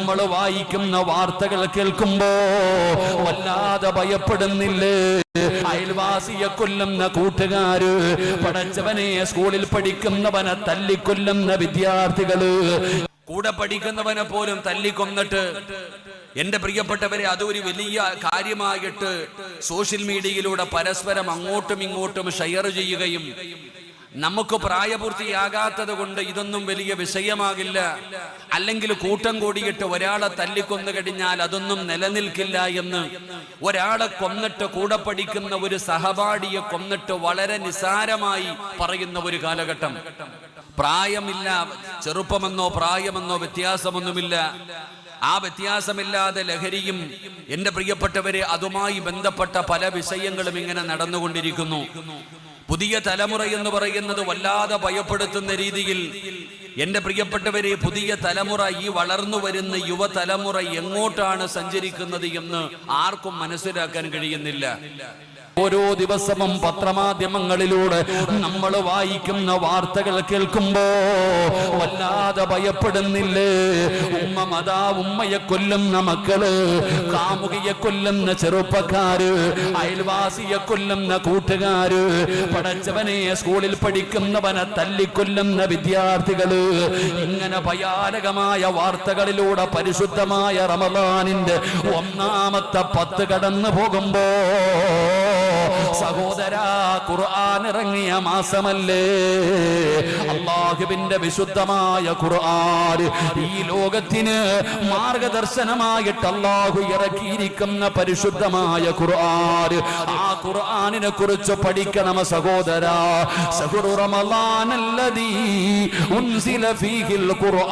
നമ്മൾ വായിക്കുന്ന വാർത്തകൾ കേൾക്കുമ്പോ വല്ലാതെ ഭയപ്പെടുന്നില്ലേ? അയൽവാസിയെ കൊല്ലുന്ന കൂട്ടുകാര്, പടച്ചവനെ സ്കൂളിൽ പഠിക്കുന്നവനെ തല്ലിക്കൊല്ലുന്ന വിദ്യാർത്ഥികള്, കൂടെ പഠിക്കുന്നവനെ പോലും തല്ലിക്കൊന്നിട്ട്, എന്റെ പ്രിയപ്പെട്ടവരെ, അതൊരു വലിയ കാര്യമായിട്ട് സോഷ്യൽ മീഡിയയിലൂടെ പരസ്പരം അങ്ങോട്ടും ഇങ്ങോട്ടും ഷെയർ ചെയ്യുകയും, നമുക്ക് പ്രായപൂർത്തിയാകാത്തത് കൊണ്ട് ഇതൊന്നും വലിയ വിഷയമാകില്ല, അല്ലെങ്കിൽ കൂട്ടം കൂടിയിട്ട് ഒരാളെ തല്ലിക്കൊന്നു കഴിഞ്ഞാൽ അതൊന്നും നിലനിൽക്കില്ല എന്ന് ഒരാളെ കൊന്നിട്ട് കൂടെ പഠിക്കുന്ന ഒരു സഹപാഠിയെ കൊന്നിട്ട് വളരെ നിസാരമായി പറയുന്ന ഒരു കാലഘട്ടം. പ്രായമില്ല, ചെറുപ്പമെന്നോ പ്രായമെന്നോ വ്യത്യാസമൊന്നുമില്ല. ആ വ്യത്യാസമില്ലാതെ ലഹരിയും, എന്റെ പ്രിയപ്പെട്ടവരെ, അതുമായി ബന്ധപ്പെട്ട പല വിഷയങ്ങളും ഇങ്ങനെ നടന്നുകൊണ്ടിരിക്കുന്നു. പുതിയ തലമുറ എന്ന് പറയുന്നത് വല്ലാതെ ഭയപ്പെടുത്തുന്ന രീതിയിൽ, എന്റെ പ്രിയപ്പെട്ടവരെ, പുതിയ തലമുറ, ഈ വളർന്നു വരുന്ന യുവതലമുറ എങ്ങോട്ടാണ് സഞ്ചരിക്കുന്നത് എന്ന് ആർക്കും മനസ്സിലാക്കാൻ കഴിയുന്നില്ല. ഓരോ ദിവസവും പത്രമാധ്യമങ്ങളിലൂടെ നമ്മൾ വായിക്കുന്ന വാർത്തകൾ കേൾക്കുമ്പോ വല്ലാതെ ഭയപ്പെടുന്നില്ലേ? ഉമ്മയെ കൊല്ലുന്ന മക്കള്, കാമുകിയെ കൊല്ലുന്ന ചെറുപ്പക്കാര്, അയൽവാസിയെ കൊല്ലുന്ന കൂട്ടുകാര്, പടച്ചവനെ സ്കൂളിൽ പഠിക്കുന്നവനെ തല്ലിക്കൊല്ലുന്ന വിദ്യാർത്ഥികള്, ഇങ്ങനെ ഭയാനകമായ വാർത്തകളിലൂടെ പരിശുദ്ധമായ റമളാനിന്റെ ഒന്നാമത്തെ 10 കടന്നു പോകുമ്പോ സഹോദരാ, ഖുർആൻ ഇറങ്ങിയ മാസമല്ലേ? അല്ലാഹുവിന്റെ വിശുദ്ധമായ ഖുർആൻ, ഈ ലോകത്തിന് മാർഗദർശനമായിട്ട് അല്ലാഹു ഇറക്കിയിരിക്കുന്ന പരിശുദ്ധമായ ഖുർആൻ. ആ ഖുർആനിനെ കുറിച്ച് പഠിക്കണം സഹോദരാ. ശഹ്റു റമളാനല്ലദീ ഉൻസില ഫീഹിൽ ഖുർആൻ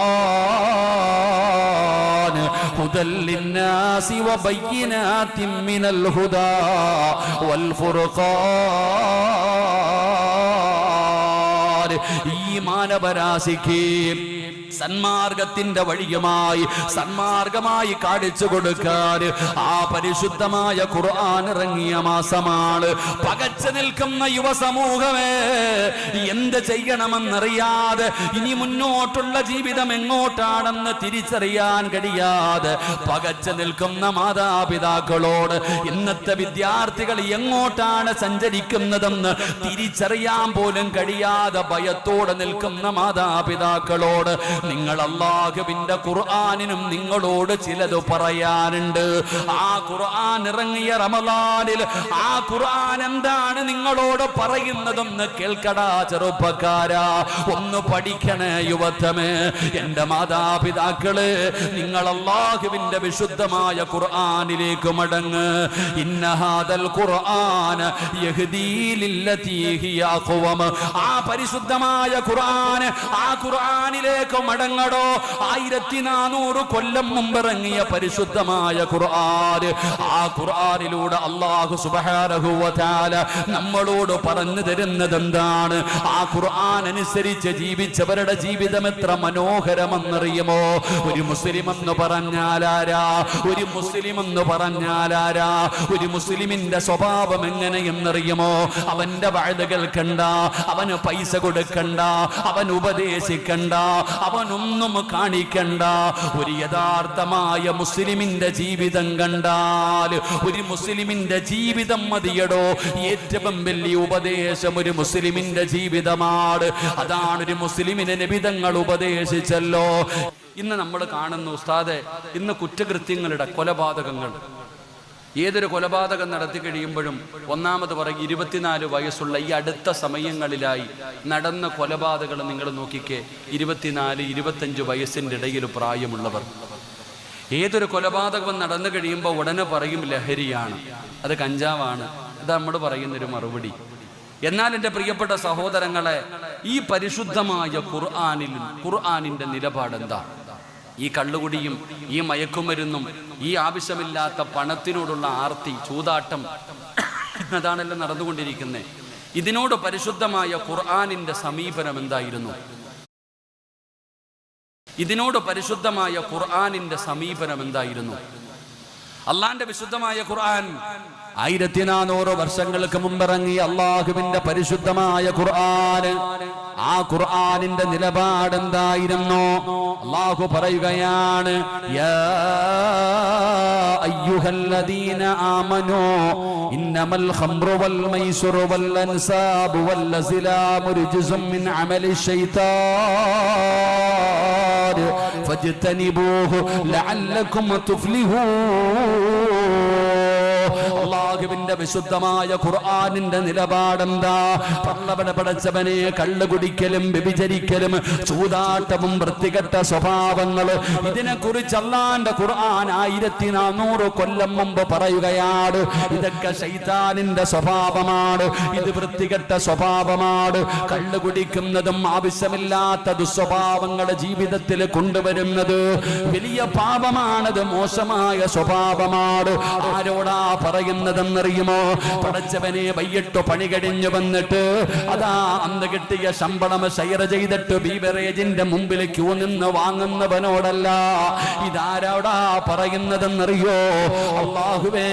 ഹുദൽ ലിന്നാസി വബയ്യിനാതിൻ മിനൽ ഹുദാ വൽ ഫുർഖാൻ. ഈ മാനവരാശിക്ക് സന്മാർഗത്തിന്റെ വഴിയുമായി, സന്മാർഗമായി കാണിച്ചു കൊടുക്കാൻ ആ പരിശുദ്ധമായ ഖുർആൻ ഇറങ്ങിയ മാസമാണ്. പകച്ചു നിൽക്കുന്ന യുവസമൂഹമേ, എന്ത് ചെയ്യണമെന്നറിയാതെ, ഇനി മുന്നോട്ടുള്ള ജീവിതം എങ്ങോട്ടാണെന്ന് തിരിച്ചറിയാൻ കഴിയാതെ പകച്ചു നിൽക്കുന്ന മാതാപിതാക്കളോട്, ഇന്നത്തെ വിദ്യാർത്ഥികൾ എങ്ങോട്ടാണ് സഞ്ചരിക്കുന്നതെന്ന് തിരിച്ചറിയാൻ പോലും കഴിയാതെ ഭയത്തോടെ നിൽക്കുന്ന മാതാപിതാക്കളോട്, നിങ്ങൾ അല്ലാഹുവിന്റെ ഖുർആനിനും നിങ്ങളോട് ചിലത് പറയാനുണ്ട്. ആ ഖുർആൻ ഇറങ്ങിയ റമളാനിൽ ആ ഖുർആൻ എന്താണ് നിങ്ങളോട് പറയുന്നതെന്ന് കേൾക്കടാ ചെറുപ്പക്കാരാ, ഒന്ന് പഠിക്കണേ യുവത്വമേ. എന്റെ മാതാപിതാക്കള്, നിങ്ങൾ അല്ലാഹുവിന്റെ വിശുദ്ധമായ ഖുർആനിലേക്ക് മടങ്ങ്. ഇന്ന ഹാദൽ ഖുർആന യഹ്ദീ ലില്ലതീ ഹിയ അഖ്വം. ആ പരിശുദ്ധമായ ഖുർആൻ, ആ ഖുർആനിലേക്ക് മടങ്ങടോ. 1400 കൊല്ലം മുമ്പിറങ്ങിയ പരിശുദ്ധമായ ഖുർആൻ, ആ ഖുർആനിലൂടെ അല്ലാഹു സുബ്ഹാനഹു വ തആല നമ്മളോട് പറഞ്ഞു തരുന്നത് എന്താണ്? ആ ഖുർആൻ അനുസരിച്ച് ജീവിച്ചവരുടെ ജീവിതം എത്ര മനോഹരമെന്നറിയുമോ? ഒരു മുസ്ലിം എന്ന് പറഞ്ഞാലാരാ? ഒരു മുസ്ലിം എന്ന് പറഞ്ഞാലാരാ? ഒരു മുസ്ലിമിന്റെ സ്വഭാവം എങ്ങനെയെന്നറിയുമോ? അവന്റെ വഅദ് കേൾക്കണ്ട, അവന് പൈസ കൊടുക്കണ്ട, അവൻ ഉപദേശിക്കണ്ട, അവനൊന്നും കാണിക്കണ്ട. ഒരു യഥാർത്ഥമായ മുസ്ലിമിന്റെ ജീവിതം കണ്ടാൽ, ഒരു മുസ്ലിമിന്റെ ജീവിതം മതിയടോ. ഏറ്റവും വലിയ ഉപദേശം ഒരു മുസ്ലിമിന്റെ ജീവിതമാണ്. അതാണ് ഒരു മുസ്ലിമിനെ നബി തങ്ങൾ ഉപദേശിച്ചല്ലോ. ഇന്ന് നമ്മൾ കാണുന്നു ഉസ്താദെ, ഇന്ന് കുറ്റകൃത്യങ്ങളുടെ, കൊലപാതകങ്ങൾ, ഏതൊരു കൊലപാതകം നടത്തി കഴിയുമ്പോഴും ഒന്നാമത് പറയും 24 വയസ്സുള്ള ഈ അടുത്ത സമയങ്ങളിലായി നടന്ന കൊലപാതകങ്ങൾ നിങ്ങൾ നോക്കിക്കേ. 24-25 വയസ്സിൻ്റെ ഇടയിൽ പ്രായമുള്ളവർ. ഏതൊരു കൊലപാതകം നടന്നു കഴിയുമ്പോൾ ഉടനെ പറയും ലഹരിയാണ്, അത് കഞ്ചാവാണ്. ഇത് നമ്മൾ പറയുന്നൊരു മറുപടി. എന്നാൽ എൻ്റെ പ്രിയപ്പെട്ട സഹോദരങ്ങളെ, ഈ പരിശുദ്ധമായ ഖുർആനിൻ്റെ നിലപാടെന്താ? ഈ കള്ളുകുടിയും ഈ മയക്കുമരുന്നും ഈ ആവശ്യമില്ലാത്ത പണത്തിനോടുള്ള ആർത്തി, ചൂതാട്ടം, അതാണല്ലോ നടന്നുകൊണ്ടിരിക്കുന്നത്. ഇതിനോട് പരിശുദ്ധമായ ഖുർആനിന്റെ സമീപനം എന്തായിരുന്നു? ഇതിനോട് പരിശുദ്ധമായ ഖുർആനിന്റെ സമീപനം എന്തായിരുന്നു? അള്ളാന്റെ വിശുദ്ധമായ ഖുർആൻ 1400 വർഷങ്ങൾക്ക് മുമ്പിറങ്ങിയ അള്ളാഹുവിന്റെ പരിശുദ്ധമായ ഖുർആൻ. ആ ഖുർആനിന്റെ നിലപാട് എന്തായിരുന്നു? അള്ളാഹു പറയുകയാണ്, യാ അയ്യുഹല്ലദീന ആമനൂ ഇന്നമൽ ഖംറു വൽ മൈസിറു വൽ അൻസാബു വൽ അസ്ലാമു റിജ്സും മിൻ അമലി ശൈത്താൻ ഫജ്തനിബൂഹു ലഅല്ലകും തുഫ്ലിഹൂൻ. അള്ളാഹുവിന്റെ വിശുദ്ധമായ ഖുർആനിന്റെ നിലപാടെന്താ? പള്ളവനെ പടച്ചവനെ കള്ളു കുടിക്കലും വ്യഭിചരിക്കലും ചൂതാട്ടവും വൃത്തികെട്ട സ്വഭാവങ്ങൾ, ഇതിനെക്കുറിച്ച് അള്ളാന്റെ ഖുർആൻ 1400 കൊല്ലം മുമ്പ് പറയുകയാണ്. ഇതൊക്കെ ശൈത്താനിന്റെ സ്വഭാവമാണ്, ഇത് വൃത്തികെട്ട സ്വഭാവമാണ്. കള്ളു കുടിക്കുന്നതും ആവശ്യമില്ലാത്ത ദുസ്വഭാവങ്ങൾ ജീവിതത്തിൽ കൊണ്ടുവരുന്നത് വലിയ പാപമാണത്, മോശമായ സ്വഭാവമാണ്. ആരോടാ പറയുന്നതെന്നറിയുമോ? പടച്ചവനെ വൈകിട്ട് പണി കഴിഞ്ഞു വന്നിട്ട് അതാ അന്ന് കിട്ടിയ ശമ്പളം ഷെയർ ചെയ്തിട്ട് ബീവറേജിന്റെ മുമ്പിൽ ക്യൂ നിന്ന് വാങ്ങുന്നവനോടല്ല. ഇതാരോടാ പറയുന്നതെന്നറിയോ? അല്ലാഹുവേ,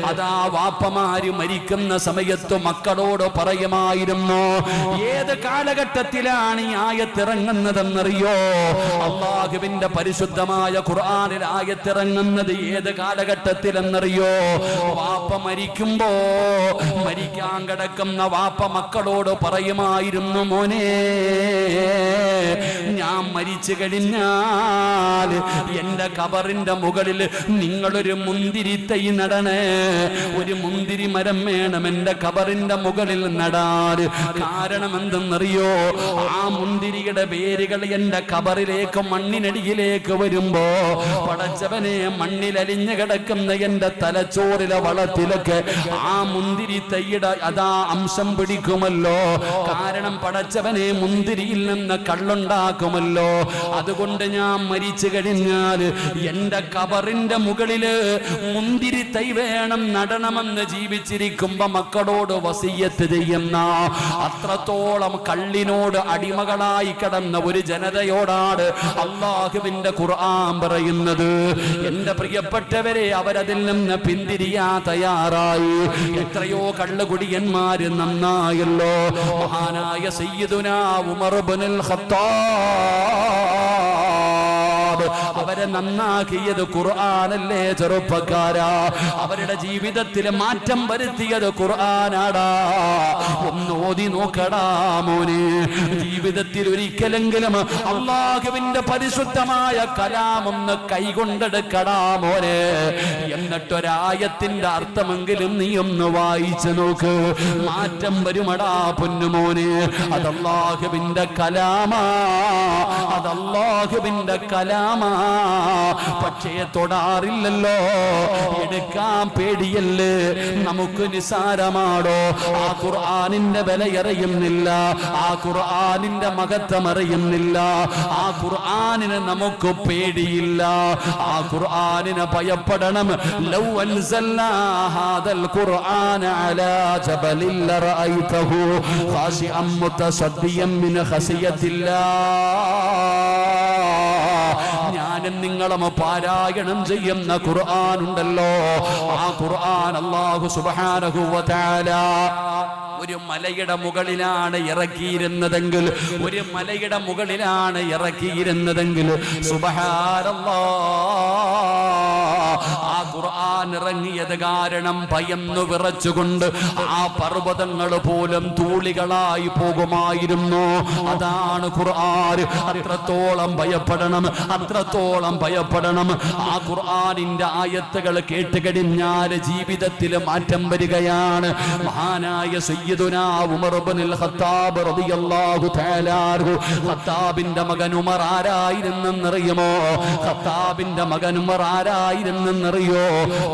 അതാ വാപ്പമാര് മരിക്കുന്ന സമയത്ത് മക്കളോട് പറയുമായിരുന്നു. ഏത് കാലഘട്ടത്തിലാണ് ഈ ആയത്തിറങ്ങുന്നതെന്നറിയോ? അള്ളാഹുവിന്റെ പരിശുദ്ധമായ ഖുർആനിൽ ആയത്തിറങ്ങുന്നത് ഏത് കാലഘട്ടത്തിലെന്നറിയോ? വാപ്പ മരിക്കുമ്പോ മരിക്കാൻ കിടക്കുന്ന വാപ്പ മക്കളോട് പറയുമായിരുന്നു, മോനെ, ഞാൻ മരിച്ചു കഴിഞ്ഞാൽ എന്റെ കബറിന്റെ മുകളിൽ നിങ്ങളൊരു മുന്തിരി തൈ നടണേ, ഒരു മുന്തിരി മരം വേണം എന്റെ കബറിന്റെ മുകളിൽ നടാൻ. കാരണം എന്തെന്നറിയോ? ആ മുന്തിരിയുടെ വേരുകൾ എന്റെ കബറിലേക്ക് മണ്ണിനടിയിലേക്ക് വരുമ്പോ പടച്ചവനെ മണ്ണിലലിഞ്ഞു കിടക്കുന്ന എന്റെ തലച്ചോറിലെ വളത്തിലൊക്കെ ആ മുന്തിരി തൈയുടെ അതാ അംശം പിടിക്കുമല്ലോ. കാരണം പടച്ചവനെ മുന്തിരിയിൽ നിന്ന് കള്ളുണ്ടാക്കുമല്ലോ. അതുകൊണ്ട് ഞാൻ മരിച്ചു കഴിഞ്ഞാൽ എന്റെ കബറിന്റെ മുകളില് മുന്തിരി തൈ വേണം, നടണമെന്ന് ജീവിച്ചിരിക്കുമ്പോ മക്കളോട് വസിയത്ത് ചെയ്യുന്ന, അത്രത്തോളം കള്ളിനോട് അടിമകളായി കിടന്ന ഒരു ജനതയോടാണ് അള്ളാഹുവിന്റെ ഖുർആൻ പറയുന്നത്. എന്റെ പ്രിയപ്പെട്ടവരെ, അവരതിൽ നിന്ന് പിന്തിരിയാ തയ്യാറായി. എത്രയോ കള്ളുകുടിയന്മാര് നന്നായല്ലോ. മഹാനായ സയ്യിദുനാ ഉമർ ഇബ്നുൽ ഖത്താബ്, അവരെ നന്നാക്കിയത് ഖുർആനല്ലേ ചെറുപ്പക്കാരാ? അവരുടെ ജീവിതത്തിൽ മാറ്റം വരുത്തിയത് ഖുർആനാടാ. ഒന്ന് ഓതി നോക്കടാ മോനെ. ജീവിതത്തിൽ ഒരിക്കലെങ്കിലും അള്ളാഹുവിന്റെ പരിശുദ്ധമായ കലാമൊന്ന് കൈകൊണ്ടെടുക്കടാ മോനെ. എന്നിട്ടൊരായത്തിന്റെ അർത്ഥമെങ്കിലും നീ ഒന്ന് വായിച്ചു നോക്ക്, മാറ്റം വരുമടാ പൊന്നുമോനെ. അതല്ലാഹുവിന്റെ കലാമാ, അതല്ലാഹുവിന്റെ കലാമാ. പക്ഷേ തൊടാറില്ലല്ലോ, എടുക്കാൻ പേടിയല്ലേ? നമുക്ക് നിസാരമാണോ? ആ ഖുർആനിന്റെ വിലയറിയുന്നില്ല, ആ ഖുർആനിന്റെ മഹത്വം അറിയുന്നില്ല, ആ ഖുർആനിന് നമുക്ക് പേടിയില്ല, ആ ഖുർആനിനെ ഭയപ്പെടണം. ലൗ അൻസൽനാ ഹാദൽ ഖുർആന അലാ ജബലിൻ ലറഅയ്തഹു ഖാശിഅൻ മുതസദ്ദിയൻ മിൻ ഖസിയത്തില്ലാഹ്. ഞാനും നിങ്ങളും പാരായണം ചെയ്യുന്ന ഖുർആൻ ഉണ്ടല്ലോ, ആ ഖുർആൻ അല്ലാഹു സുബ്ഹാനഹു വ തആല ഒരു മലയുടെ മുകളിലാണ് ഇറക്കിയിരുന്നതെങ്കിൽ, ഒരു മലയുടെ മുകളിലാണ് ഇറക്കിയിരുന്നതെങ്കിൽ സുബ്ഹാനല്ലാഹ്, ആ ഖുർആൻ ഇറങ്ങിയത് കാരണം ഭയന്നു വിറച്ചുകൊണ്ട് ആ പർവ്വതങ്ങൾ പോലും തൂളികളായി പോകുമായിരുന്നു. അതാണ് ഖുർആൻ. അത്രത്തോളം ഭയപ്പെടണം, അത്രത്തോളം ഭയപ്പെടണം. ആ ഖുർആനിന്റെ ആയത്തുകൾ കേട്ടുകഴിഞ്ഞാൽ ജീവിതത്തിൽ മാറ്റം വരികയാണ്. മഹാനായ സയ്യിദുനാ ഉമർ ഇബ്നുൽ ഖത്താബ് റളിയല്ലാഹു തആല അൻഹു, ഖത്താബിന്റെ മകൻ ഉമർ ആരായിരുന്നെന്നറിയുമോ? ഖത്താബിന്റെ മകൻ ഉമർ ആരായിരുന്നെന്നറിയോ?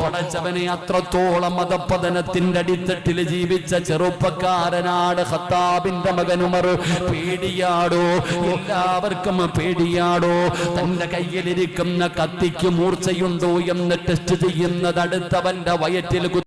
പടച്ചവനെ, അത്രത്തോളം മതപതനത്തിന്റെ അടിത്തട്ടിൽ ജീവിച്ച ചെറുപ്പക്കാരനാണ് ഖത്താബിന്റെ മകൻ ഉമർ. പേടിയാടോ? എല്ലാവർക്കും പേടിയാടോ? തന്റെ കയ്യിലിരിക്കുന്ന കത്തിക്ക് മൂർച്ചയുണ്ടോ എന്ന് ടെസ്റ്റ് ചെയ്യുന്നത് അടുത്തവന്റെ വയറ്റിൽ